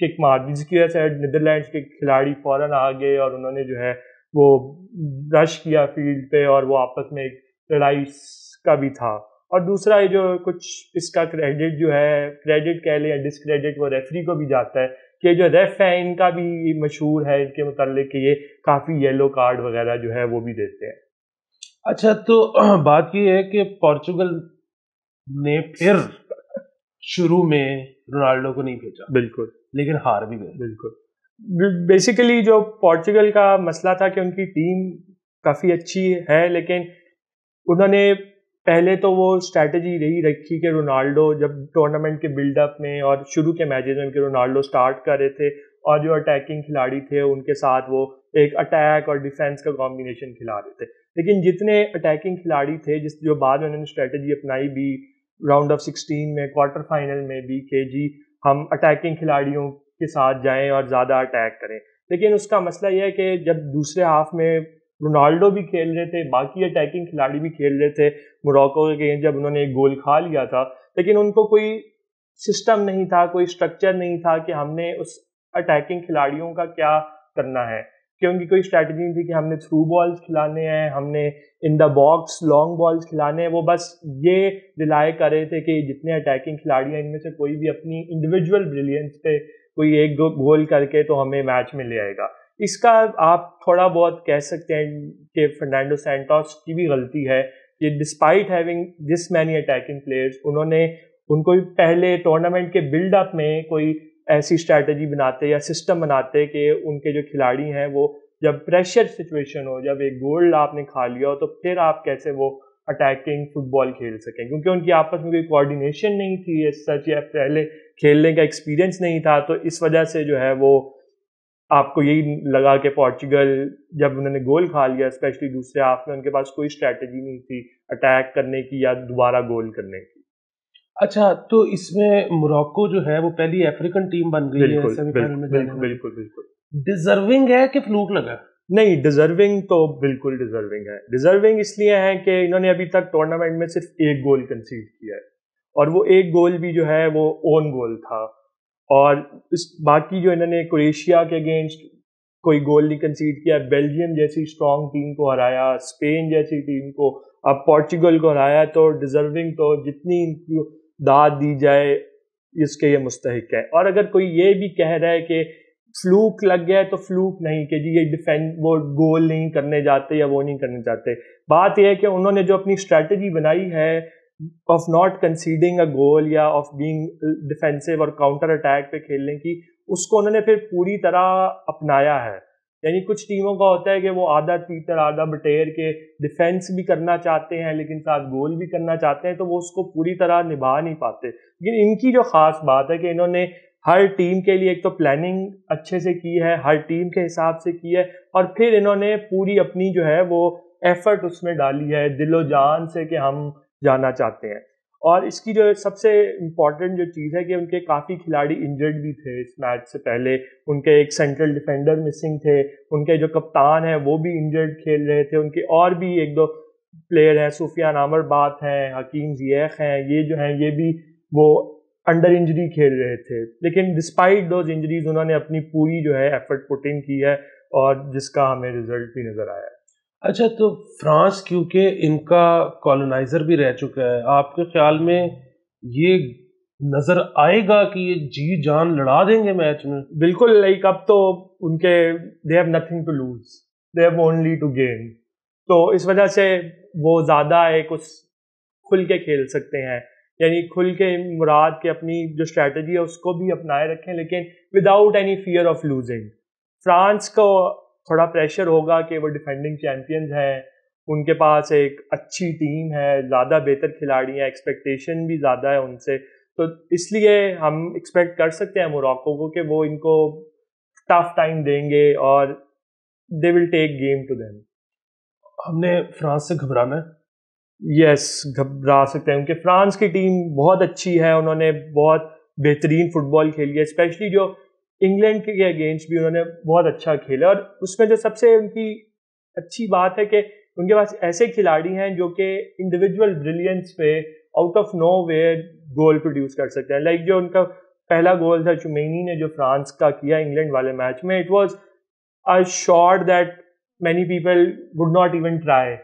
Kick مار دی, جس کی وجہ سے نیدرلینڈس کے کھلاڑی فوراً آ گئے اور انہوں نے جو ہے وہ رش کیا فیلڈ پہ, اور وہ آپس میں ایک لڑائی کا بھی تھا. اور دوسرا یہ جو کچھ اس کا کریڈٹ جو ہے, کریڈٹ کہہ لیں یا ڈسکریڈٹ, وہ ریفری کو بھی جاتا ہے کہ جو ریف ہیں ان کا بھی مشہور ہے ان کے متعلق کہ یہ کافی یلو کارڈ وغیرہ جو ہے وہ بھی دیتے ہیں. اچھا, تو بات یہ ہے کہ پورچوگل نے پھر شروع میں رونالڈو کو نہیں بھیجا, بالکل, لیکن ہار بھی گئے. بالکل. بیسیکلی جو پورچوگل کا مسئلہ تھا کہ ان کی ٹیم کافی اچھی ہے, لیکن انہوں نے پہلے تو وہ اسٹریٹجی یہی رکھی کہ رونالڈو جب ٹورنامنٹ کے بلڈ اپ میں اور شروع کے میچز میں کہ رونالڈو اسٹارٹ کر رہے تھے, اور جو اٹیکنگ کھلاڑی تھے ان کے ساتھ وہ ایک اٹیک اور ڈیفینس کا کمبینیشن کھلا رہے تھے. لیکن جتنے اٹیکنگ کھلاڑی تھے, جو بعد میں انہوں نے اسٹریٹجی اپنائی بھی راؤنڈ آف 16 میں, کوارٹر فائنل میں بھی, کہ جی ہم اٹیکنگ کھلاڑیوں کے ساتھ جائیں اور زیادہ اٹیک کریں. لیکن اس کا مسئلہ یہ ہے کہ جب دوسرے ہاف میں رونالڈو بھی کھیل رہے تھے, باقی اٹیکنگ کھلاڑی بھی کھیل رہے تھے موراکو کے اگینسٹ, جب انہوں نے ایک گول کھا لیا تھا, لیکن ان کو کوئی سسٹم نہیں تھا, کوئی اسٹرکچر نہیں تھا کہ ہم نے اس اٹیکنگ کھلاڑیوں کا کیا کرنا ہے, کہ ان کی کوئی اسٹریٹجی نہیں تھی کہ ہم نے تھرو بالز کھلانے ہیں, ہم نے ان دا باکس لانگ بالز کھلانے ہیں. وہ بس یہ ریلائی کر رہے تھے کہ جتنے اٹیکنگ کھلاڑی ہیں ان میں سے کوئی بھی اپنی انڈیویجول بریلینس پہ کوئی ایک دو گول کر کے تو ہمیں میچ میں لے آئے گا. اس کا آپ تھوڑا بہت کہہ سکتے ہیں کہ فرنانڈو سینٹوس کی بھی غلطی ہے کہ despite having this many attacking players, انہوں نے ان کو پہلے ٹورنامنٹ کے بلڈ اپ میں کوئی ایسی اسٹریٹجی بناتے یا سسٹم بناتے کہ ان کے جو کھلاڑی ہیں وہ جب پریشر سچویشن ہو, جب ایک گول آپ نے کھا لیا ہو, تو پھر آپ کیسے وہ اٹیکنگ فٹ بال کھیل سکیں, کیونکہ ان کی آپس میں کوئی کوآرڈینیشن نہیں تھی, اس سچ یا پہلے کھیلنے کا ایکسپیرینس نہیں تھا. تو اس وجہ سے جو ہے وہ آپ کو یہی لگا کہ پورچوگل جب انہوں نے گول کھا لیا, اسپیشلی دوسرے ہاف میں, ان کے پاس کوئی اسٹریٹجی نہیں تھی اٹیک کرنے کی یا دوبارہ گول کرنے کی. اچھا, تو اس میں موراکو جو ہے وہ پہلی افریقن ٹیم بن گئی ہے سیمی فائنل میں جانے والی. بالکل ڈیزرونگ ہے کہ فلوک لگا؟ نہیں, ڈیزرونگ تو بالکل ڈیزرونگ ہے. ڈیزرونگ اس لیے ہے کہ انہوں نے ابھی تک ٹورنامنٹ میں صرف ایک گول کنسیڈ کیا ہے, اور وہ ایک گول بھی جو ہے وہ اون گول تھا, اور اس باقی جو انہوں نے کروشیا کے اگینسٹ کوئی گول نہیں کنسیڈ کیا, بیلجیم جیسی اسٹرانگ ٹیم کو ہرایا, اسپین جیسی ٹیم کو, اب پورچوگل کو ہرایا. تو ڈیزرونگ تو جتنی داد دی جائے اس کے یہ مستحق ہے. اور اگر کوئی یہ بھی کہہ رہا ہے کہ فلوک لگ گیا ہے, تو فلوک نہیں کہ جی یہ ڈیفینڈ وہ گول نہیں کرنے جاتے یا وہ نہیں کرنے چاہتے. بات یہ ہے کہ انہوں نے جو اپنی اسٹریٹجی بنائی ہے آف ناٹ کنسیڈنگ اے گول یا آف بینگ ڈیفینسو اور کاؤنٹر اٹیک پہ کھیلنے کی, اس کو انہوں نے پھر پوری طرح اپنایا ہے. یعنی کچھ ٹیموں کا ہوتا ہے کہ وہ آدھا تیتر آدھا بٹیر کے ڈیفینس بھی کرنا چاہتے ہیں لیکن ساتھ گول بھی کرنا چاہتے ہیں, تو وہ اس کو پوری طرح نبھا نہیں پاتے. لیکن ان کی جو خاص بات ہے کہ انہوں نے ہر ٹیم کے لیے ایک تو پلاننگ اچھے سے کی ہے, ہر ٹیم کے حساب سے کی ہے, اور پھر انہوں نے پوری اپنی جو ہے وہ ایفرٹ اس میں ڈالی ہے دل و جان سے کہ ہم جانا چاہتے ہیں. اور اس کی جو سب سے امپورٹنٹ جو چیز ہے کہ ان کے کافی کھلاڑی انجرڈ بھی تھے اس میچ سے پہلے. ان کے ایک سینٹرل ڈیفینڈر مسنگ تھے, ان کے جو کپتان ہیں وہ بھی انجرڈ کھیل رہے تھے, ان کے اور بھی ایک دو پلیئر ہیں, سفیان امربات ہیں, حکیم زییخ ہیں, یہ جو ہیں یہ بھی وہ انڈر انجری کھیل رہے تھے. لیکن ڈسپائٹ دوز انجریز انہوں نے اپنی پوری جو ہے ایفرٹ پٹ ان کی ہے, اور جس کا ہمیں رزلٹ بھی نظر آیا ہے. اچھا, تو فرانس کیونکہ ان کا کالونائزر بھی رہ چکا ہے, آپ کے خیال میں یہ نظر آئے گا کہ یہ جی جان لڑا دیں گے میچ میں؟ بالکل, لائک اب تو ان کے they have nothing to lose, they have only to gain. تو اس وجہ سے وہ زیادہ ایک اس کھل کے کھیل سکتے ہیں, یعنی کھل کے مراد کے اپنی جو اسٹریٹجی ہے اس کو بھی اپنائے رکھیں, لیکن without any fear of losing. France کو تھوڑا پریشر ہوگا کہ وہ ڈیفینڈنگ چیمپئنز ہیں, ان کے پاس ایک اچھی ٹیم ہے, زیادہ بہتر کھلاڑی ہیں, ایکسپیکٹیشن بھی زیادہ ہے ان سے. تو اس لیے ہم ایکسپیکٹ کر سکتے ہیں موراکو کو کہ وہ ان کو ٹف ٹائم دیں گے اور دے ول ٹیک گیم ٹو دیم. ہم نے فرانس سے گھبرانا ہے؟ یس, گھبرا سکتے ہیں, کیونکہ فرانس کی ٹیم بہت اچھی ہے, انہوں نے بہت بہترین فٹ بال کھیلی ہے, اسپیشلی جو انگلینڈ کے اگینسٹ بھی انہوں نے بہت اچھا کھیلا. اور اس میں جو سب سے ان کی اچھی بات ہے کہ ان کے پاس ایسے کھلاڑی ہیں جو کہ انڈیویجول بریلینس پہ out of nowhere goal produce کر سکتے ہیں. لائک جو ان کا پہلا گول تھا چومینی نے جو فرانس کا کیا انگلینڈ والے میچ میں, it was a shot that many people would not even try,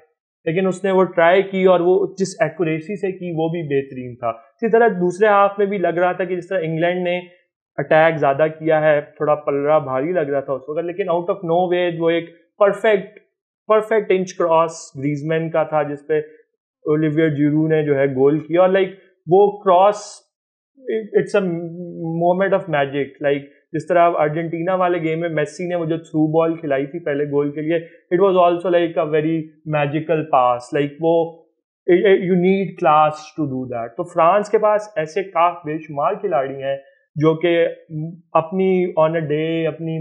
لیکن اس نے وہ ٹرائی کی اور وہ جس ایکوریسی سے کی وہ بھی بہترین تھا. اسی طرح دوسرے ہاف میں بھی لگ رہا تھا کہ جس طرح انگلینڈ نے اٹیک زیادہ کیا ہے, تھوڑا پلڑا بھاری لگ رہا تھا اس وقت, لیکن آؤٹ آف نو وے وہ ایک پرفیکٹ انچ کراس گریزمین کا تھا جس پہ اولیویئر جیرو نے جو ہے گول کیا, اور لائک وہ cross it's a moment of magic. Like جس طرح ارجنٹینا والے گیم میں میسی نے وہ جو تھرو بال کھلائی تھی پہلے گول کے لیے, it was also like a very magical pass. Like وہ you need class to do that. تو فرانس کے پاس ایسے بے شمار کھلاڑی ہیں جو کہ اپنی آن اے ڈے اپنی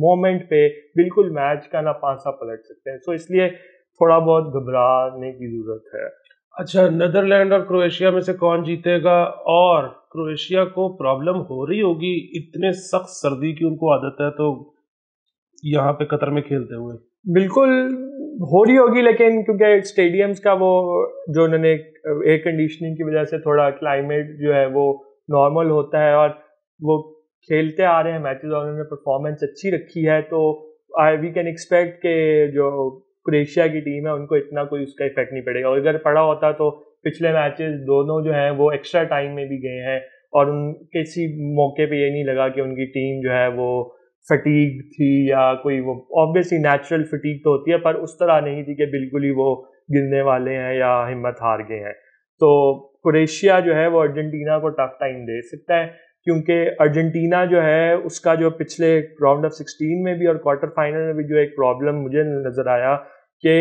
مومنٹ پہ بالکل میچ کا نہ پانسا پلٹ سکتے ہیں. سو اس لیے تھوڑا بہت گھبرانے کی ضرورت ہے. اچھا, نیدرلینڈ اور کرویشیا میں سے کون جیتے گا؟ اور کرویشیا کو پرابلم ہو رہی ہوگی, اتنے سخت سردی کی ان کو عادت ہے تو یہاں پہ قطر میں کھیلتے ہوئے. بالکل ہو رہی ہوگی, لیکن کیونکہ اسٹیڈیمز کا وہ جو انہوں نے ایئر کنڈیشننگ کی وجہ سے تھوڑا کلائمیٹ جو ہے وہ نارمل ہوتا ہے اور وہ کھیلتے آ رہے ہیں میچز اور انہوں نے پرفارمنس اچھی رکھی ہے, تو وی کین ایکسپیکٹ کہ جو کرویشیا کی ٹیم ہے ان کو اتنا کوئی اس کا افیکٹ نہیں پڑے گا. اور اگر پڑا ہوتا تو پچھلے میچز دونوں جو ہیں وہ ایکسٹرا ٹائم میں بھی گئے ہیں اور ان کسی موقع پہ یہ نہیں لگا کہ ان کی ٹیم جو ہے وہ فٹیگ تھی یا کوئی, وہ آبویسلی نیچرل فٹیگ تو ہوتی ہے پر اس طرح نہیں تھی کہ بالکل ہی وہ گرنے والے ہیں یا ہمت ہار گئے ہیں. تو کرویشیا جو ہے وہ ارجنٹینا کو ٹف ٹائم دے سکتا ہے, کیونکہ ارجنٹینا جو ہے اس کا جو پچھلے راؤنڈ آف 16 میں بھی اور کوارٹر فائنل میں بھی جو ایک پرابلم مجھے نظر آیا کہ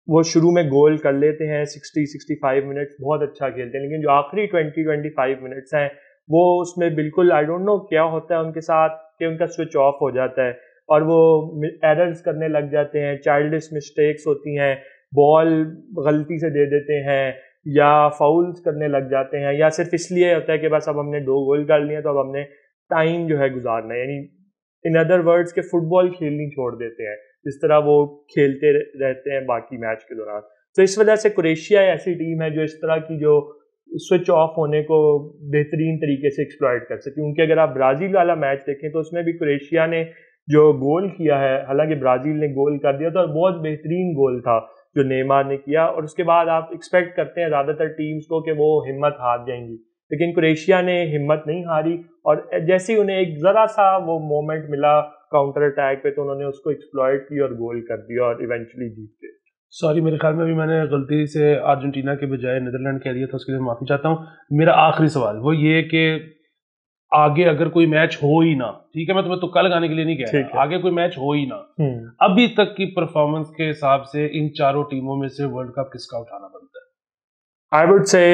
وہ شروع میں گول کر لیتے ہیں 60-65 منٹس, بہت اچھا کھیلتے ہیں, لیکن جو آخری 20-25 منٹس ہیں وہ اس میں بالکل آئی ڈونٹ نو کیا ہوتا ہے ان کے ساتھ کہ ان کا سوئچ آف ہو جاتا ہے اور وہ ایررز کرنے لگ جاتے ہیں, چائلڈش مسٹیکس ہوتی ہیں, بال غلطی سے دے دیتے ہیں یا فاؤلز کرنے لگ جاتے ہیں, یا صرف اس لیے ہوتا ہے کہ بس اب ہم نے 2 گول کر لیے تو اب ہم نے ٹائم جو ہے گزارنا ہے, یعنی ان ادر ورڈز کہ فٹ بال کھیلنی چھوڑ دیتے ہیں جس طرح وہ کھیلتے رہتے ہیں باقی میچ کے دوران. تو اس وجہ سے کرویشیا ایسی ٹیم ہے جو اس طرح کی جو سوئچ آف ہونے کو بہترین طریقے سے ایکسپلائٹ کر سکتی. کیونکہ اگر آپ برازیل والا میچ دیکھیں تو اس میں بھی کرویشیا نے جو گول کیا ہے, حالانکہ برازیل نے گول کر دیا تھا اور بہت بہترین گول تھا جو نیمار نے کیا, اور اس کے بعد آپ ایکسپیکٹ کرتے ہیں زیادہ تر ٹیمز کو کہ وہ ہمت ہار جائیں گی, لیکن کرویشیا نے ہمت نہیں ہاری اور جیسے ہی انہیں ایک ذرا سا وہ مومنٹ ملا کاؤنٹر اٹیک پہ تو انہوں نے اس کو ایکسپلائٹ کی اور گول کر دیا اور ایونچولی جیت گئے. سوری, میرے خیال میں بھی میں نے غلطی سے ارجنٹینا کے بجائے نیدرلینڈ کہہ دیا تھا, اس کے لیے معافی چاہتا ہوں. میرا آخری سوال وہ یہ کہ آگے اگر کوئی میچ ہو ہی نہ, ٹھیک ہے میں تمہیں تکا لگانے کے لیے نہیں کہہ رہا, آگے کوئی میچ ہو ہی نہ, ابھی تک کی پرفارمنس کے حساب سے ان چاروں ٹیموں میں سے ورلڈ کپ کس کا اٹھانا بنتا ہے؟ I would say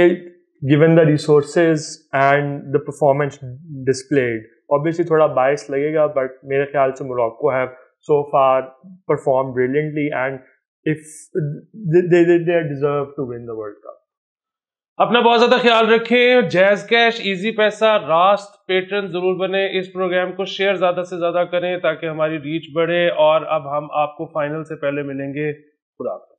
given the resources and the performance displayed, obviously تھوڑا bias لگے گا but میرے خیال سے Morocco have so far performed brilliantly and if they deserve to win the World Cup. اپنا بہت زیادہ خیال رکھیں. جیز کیش, ایزی پیسہ, راست پیٹرن ضرور بنے. اس پروگرام کو شیئر زیادہ سے زیادہ کریں تاکہ ہماری ریچ بڑھے, اور اب ہم آپ کو فائنل سے پہلے ملیں گے. خدا حافظ.